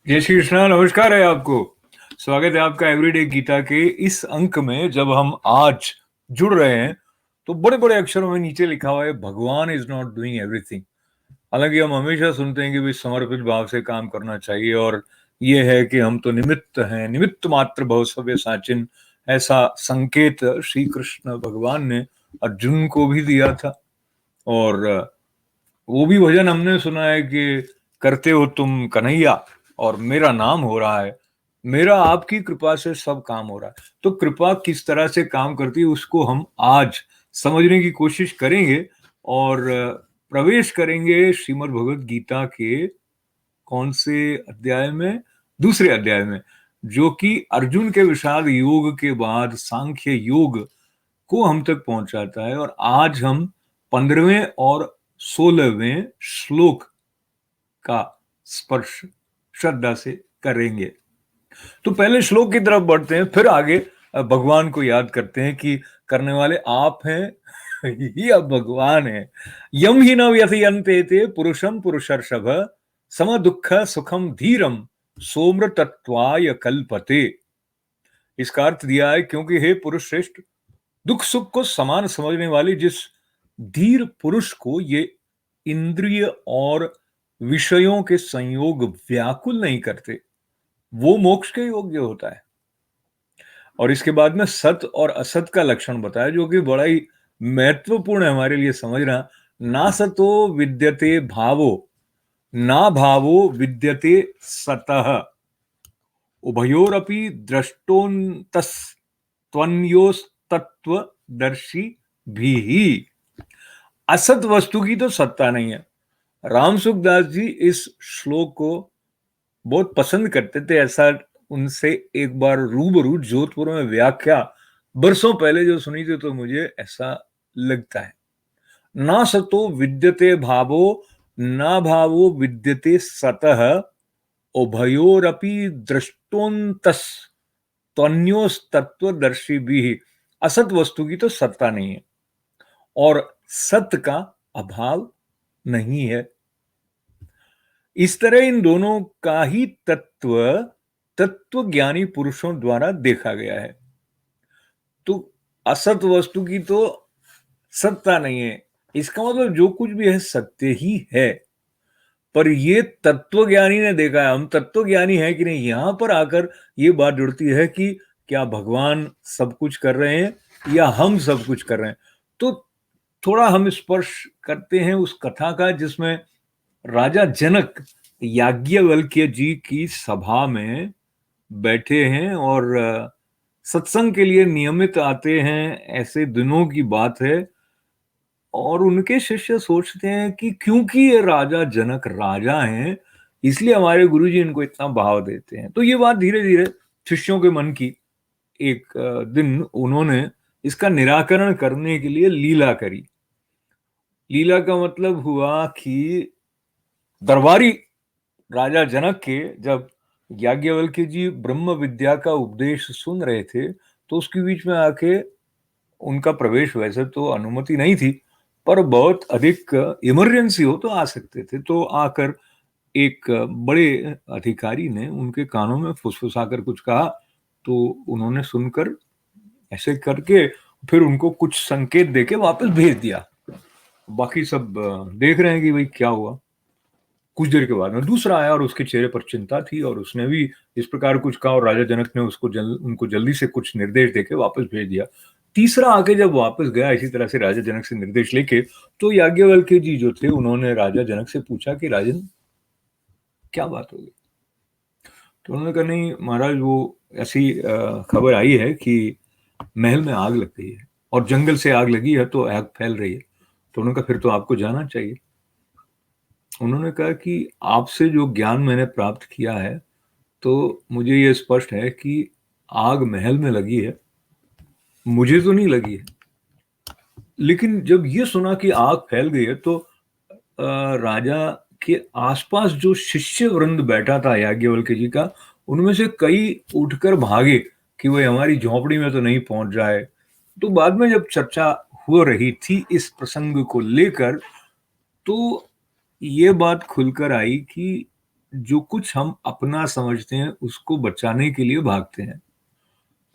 जय श्री कृष्णा। नमस्कार है आपको। स्वागत है आपका एवरीडे गीता के इस अंक में। जब हम आज जुड़ रहे हैं तो बड़े बड़े अक्षरों में नीचे लिखा हुआ है, भगवान इज नॉट डूइंग एवरीथिंग। हालांकि हम हमेशा सुनते हैं कि भाई समर्पित भाव से काम करना चाहिए, और ये है कि हम तो निमित्त हैं, निमित्त मात्र भव सव्य साचिन। ऐसा संकेत श्री कृष्ण भगवान ने अर्जुन को भी दिया था। और वो भी भजन हमने सुना है कि करते हो तुम कन्हैया और मेरा नाम हो रहा है, मेरा आपकी कृपा से सब काम हो रहा है। तो कृपा किस तरह से काम करती है उसको हम आज समझने की कोशिश करेंगे, और प्रवेश करेंगे श्रीमद् भगवत गीता के कौन से अध्याय में? दूसरे अध्याय में, जो कि अर्जुन के विषाद योग के बाद सांख्य योग को हम तक पहुंचाता है। और आज हम 15वें और 16वें श्लोक का स्पर्श श्रद्धा से करेंगे। तो पहले श्लोक की तरफ बढ़ते हैं, फिर आगे भगवान को याद करते हैं कि करने वाले आप हैं ही अब भगवान है। यम ही न व्यथयन्ते ते पुरुषम पुरुषर्षभ सम दुख सुखम धीरम सोमृतत्वाय कल्पते। इसका अर्थ दिया है, क्योंकि हे पुरुष श्रेष्ठ, दुख सुख को समान समझने वाले जिस धीर पुरुष को ये इंद्रिय और विषयों के संयोग व्याकुल नहीं करते, वो मोक्ष के योग्य होता है। और इसके बाद में सत और असत का लक्षण बताया, जो कि बड़ा ही महत्वपूर्ण है हमारे लिए समझना। ना सतो विद्यते भावो ना भावो विद्यते सतः उभयोरपि द्रष्टोन्तस त्वन्योस्तत्वदर्शी भी। असत वस्तु की तो सत्ता नहीं है। राम सुखदास जी इस श्लोक को बहुत पसंद करते थे। ऐसा उनसे एक बार रूबरू जोधपुर में व्याख्या बरसों पहले जो सुनी थी, तो मुझे ऐसा लगता है। ना सतो विद्यते भावो ना भावो विद्यते सतः उभयोरपि दृष्टोन्तस त्वन्योस्तत्वदर्शी भी। असत वस्तु की तो सत्ता नहीं है और सत्य का अभाव नहीं है। इस तरह इन दोनों का ही तत्व ज्ञानी पुरुषों द्वारा देखा गया है। तो असत वस्तु की तो सत्ता नहीं है, इसका मतलब जो कुछ भी है सत्य ही है। पर ये तत्वज्ञानी ने देखा है। हम तत्वज्ञानी है कि नहीं, यहां पर आकर ये बात जुड़ती है कि क्या भगवान सब कुछ कर रहे हैं या हम सब कुछ कर रहे हैं। तो थोड़ा हम स्पर्श करते हैं उस कथा का जिसमें राजा जनक याज्ञवल्क्य जी की सभा में बैठे हैं और सत्संग के लिए नियमित आते हैं। ऐसे दिनों की बात है, और उनके शिष्य सोचते हैं कि क्योंकि ये राजा जनक राजा हैं, इसलिए हमारे गुरुजी इनको इतना भाव देते हैं। तो ये बात धीरे धीरे शिष्यों के मन की। एक दिन उन्होंने इसका निराकरण करने के लिए लीला करी। लीला का मतलब हुआ कि दरबारी राजा जनक के जब याज्ञवल्क्य जी ब्रह्म विद्या का उपदेश सुन रहे थे, तो उसके बीच में आके उनका प्रवेश, वैसे तो अनुमति नहीं थी, पर बहुत अधिक इमरजेंसी हो तो आ सकते थे। तो आकर एक बड़े अधिकारी ने उनके कानों में फुसफुसाकर कुछ कहा, तो उन्होंने सुनकर ऐसे करके फिर उनको कुछ संकेत देके वापस भेज दिया। बाकी सब देख रहे हैं कि भाई क्या हुआ। कुछ देर के बाद में दूसरा आया और उसके चेहरे पर चिंता थी, और उसने भी इस प्रकार कुछ कहा, और राजा जनक ने उनको जल्दी से कुछ निर्देश देके वापस भेज दिया। तीसरा आके जब वापस गया इसी तरह से राजा जनक से निर्देश लेके, तो याज्ञवल्क्य जी जो थे उन्होंने राजा जनक से पूछा कि राजन, क्या बात हो गई? तो उन्होंने कहा, नहीं महाराज, वो ऐसी खबर आई है कि महल में आग लग गई है, और जंगल से आग लगी है तो आग फैल रही है। तो उन्होंने कहा, फिर तो आपको जाना चाहिए। उन्होंने कहा कि आपसे जो ज्ञान मैंने प्राप्त किया है, तो मुझे ये स्पष्ट है कि आग महल में लगी है, मुझे तो नहीं लगी है। लेकिन जब ये सुना कि आग फैल गई है, तो राजा के आसपास जो शिष्य वृंद बैठा था याज्ञवल्क्य जी का, उनमें से कई उठकर भागे कि वह हमारी झोपड़ी में तो नहीं पहुंच जाए। तो बाद में जब चर्चा हो रही थी इस प्रसंग को लेकर, तो ये बात खुलकर आई कि जो कुछ हम अपना समझते हैं उसको बचाने के लिए भागते हैं।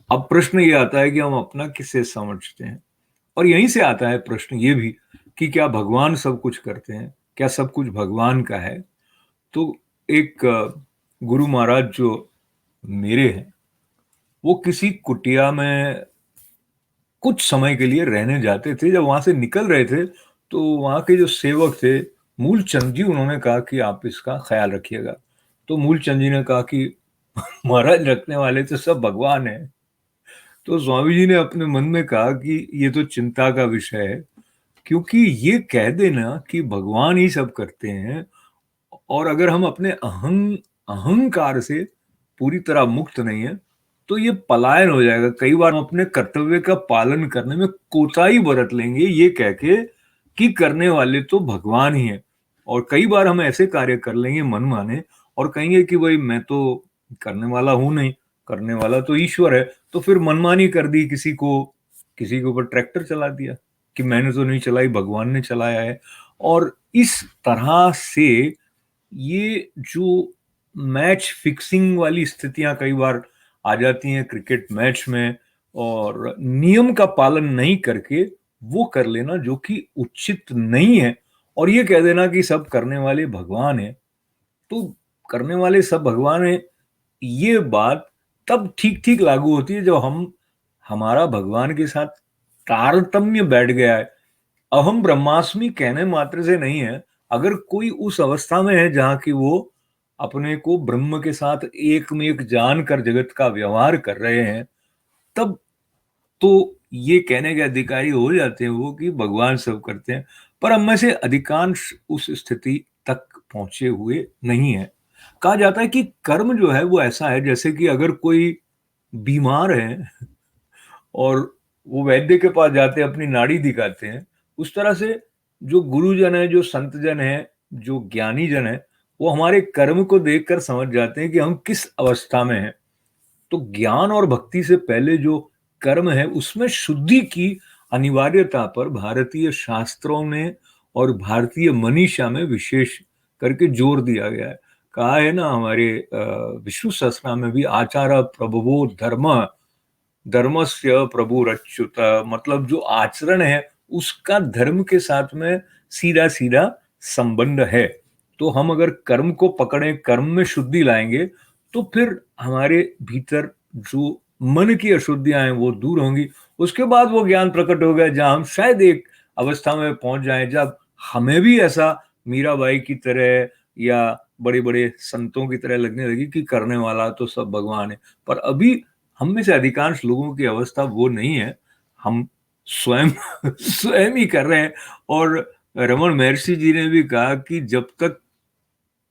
अब प्रश्न ये आता है कि हम अपना किससे समझते हैं, और यहीं से आता है प्रश्न ये भी कि क्या भगवान सब कुछ करते हैं, क्या सब कुछ भगवान का है। तो एक गुरु महाराज जो मेरे हैं, वो किसी कुटिया में कुछ समय के लिए रहने जाते थे। जब वहां से निकल रहे थे तो वहां के जो सेवक थे मूलचंद जी, उन्होंने कहा कि आप इसका ख्याल रखिएगा। तो मूलचंद जी ने कहा कि महाराज, रखने वाले तो सब भगवान है। तो स्वामी जी ने अपने मन में कहा कि ये तो चिंता का विषय है, क्योंकि ये कह देना कि भगवान ही सब करते हैं, और अगर हम अपने अहंकार से पूरी तरह मुक्त नहीं है तो ये पलायन हो जाएगा। कई बार हम अपने कर्तव्य का पालन करने में कोताही बरत लेंगे, ये कह के कि करने वाले तो भगवान ही है, और कई बार हम ऐसे कार्य कर लेंगे मन माने और कहेंगे कि भाई मैं तो करने वाला हूं नहीं, करने वाला तो ईश्वर है। तो फिर मनमानी कर दी, किसी के ऊपर ट्रैक्टर चला दिया कि मैंने तो नहीं चलाई, भगवान ने चलाया है। और इस तरह से ये जो मैच फिक्सिंग वाली स्थितियां कई बार आ जाती हैं क्रिकेट मैच में, और नियम का पालन नहीं करके वो कर लेना जो कि उचित नहीं है, और ये कह देना कि सब करने वाले भगवान है। तो करने वाले सब भगवान है, ये बात तब ठीक ठीक लागू होती है जब हमारा भगवान के साथ तारतम्य बैठ गया है। अहम ब्रह्मास्मि कहने मात्र से नहीं है। अगर कोई उस अवस्था में है जहां कि वो अपने को ब्रह्म के साथ एक में एक जानकर जगत का व्यवहार कर रहे हैं, तब तो ये कहने के अधिकारी हो जाते हैं वो कि भगवान सब करते हैं। पर हम में से अधिकांश उस स्थिति तक पहुंचे हुए नहीं है। कहा जाता है कि कर्म जो है वो ऐसा है जैसे कि अगर कोई बीमार है और वो वैद्य के पास जाते हैं, अपनी नाड़ी दिखाते हैं, उस तरह से जो गुरुजन है, जो संत जन है, जो ज्ञानी जन है, वो हमारे कर्म को देखकर समझ जाते हैं कि हम किस अवस्था में हैं। तो ज्ञान और भक्ति से पहले जो कर्म है उसमें शुद्धि की अनिवार्यता पर भारतीय शास्त्रों में और भारतीय मनीषा में विशेष करके जोर दिया गया है। कहा है ना हमारे विष्णु सहस्त्रनाम में भी, आचार प्रभवो धर्म, धर्मस्य प्रभुरच्युत, मतलब जो आचरण है उसका धर्म के साथ में सीधा सीधा संबंध है। तो हम अगर कर्म को पकड़े, कर्म में शुद्धि लाएंगे, तो फिर हमारे भीतर जो मन की अशुद्धियां हैं वो दूर होंगी। उसके बाद वो ज्ञान प्रकट हो गया, जहां हम शायद एक अवस्था में पहुंच जाएं जब हमें भी ऐसा मीराबाई की तरह या बड़े बड़े संतों की तरह लगने लगी कि करने वाला तो सब भगवान है। पर अभी हम में से अधिकांश लोगों की अवस्था वो नहीं है। हम स्वयं स्वयं ही कर रहे हैं। और रमन महर्षि जी ने भी कहा कि जब तक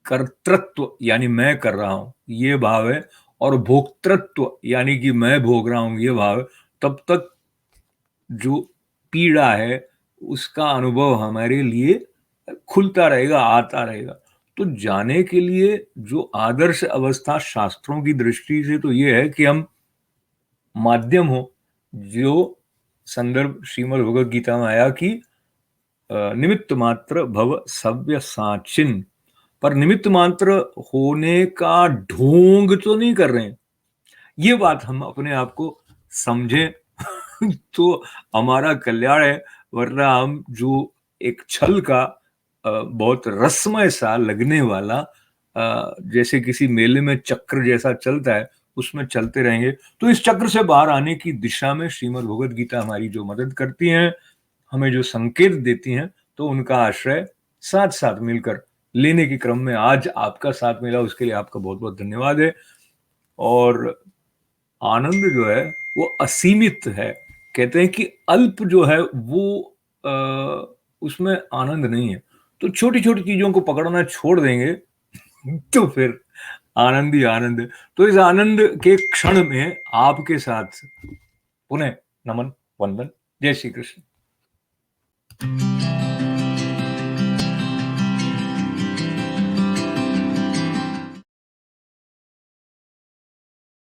कर्तृत्व यानी मैं कर रहा हूं ये भाव है, और भोक्तृत्व यानी कि मैं भोग रहा हूं ये भाव है, तब तक जो पीड़ा है उसका अनुभव हमारे लिए खुलता रहेगा, आता रहेगा। तो जाने के लिए जो आदर्श अवस्था शास्त्रों की दृष्टि से तो ये है कि हम माध्यम हो, जो संदर्भ श्रीमद् भगवद गीता में आया कि निमित्त मात्र भव सव्य साचिन, पर निमित्त मात्र होने का ढोंग तो नहीं कर रहे हैं। ये बात हम अपने आप को समझें तो हमारा कल्याण है। वरना हम जो एक छल का बहुत रसमय सा लगने वाला, जैसे किसी मेले में चक्र जैसा चलता है, उसमें चलते रहेंगे। तो इस चक्र से बाहर आने की दिशा में श्रीमद् भगवद गीता हमारी जो मदद करती हैं, हमें जो संकेत देती हैं, तो उनका आश्रय साथ साथ मिलकर लेने के क्रम में आज आपका साथ मिला, उसके लिए आपका बहुत बहुत धन्यवाद है। और आनंद जो है वो असीमित है। कहते हैं कि अल्प जो है वो उसमें आनंद नहीं है। तो छोटी छोटी चीजों को पकड़ना छोड़ देंगे तो फिर आनंद ही आनंद है। तो इस आनंद के क्षण में आपके साथ पुनः नमन, वंदन, जय श्री कृष्ण।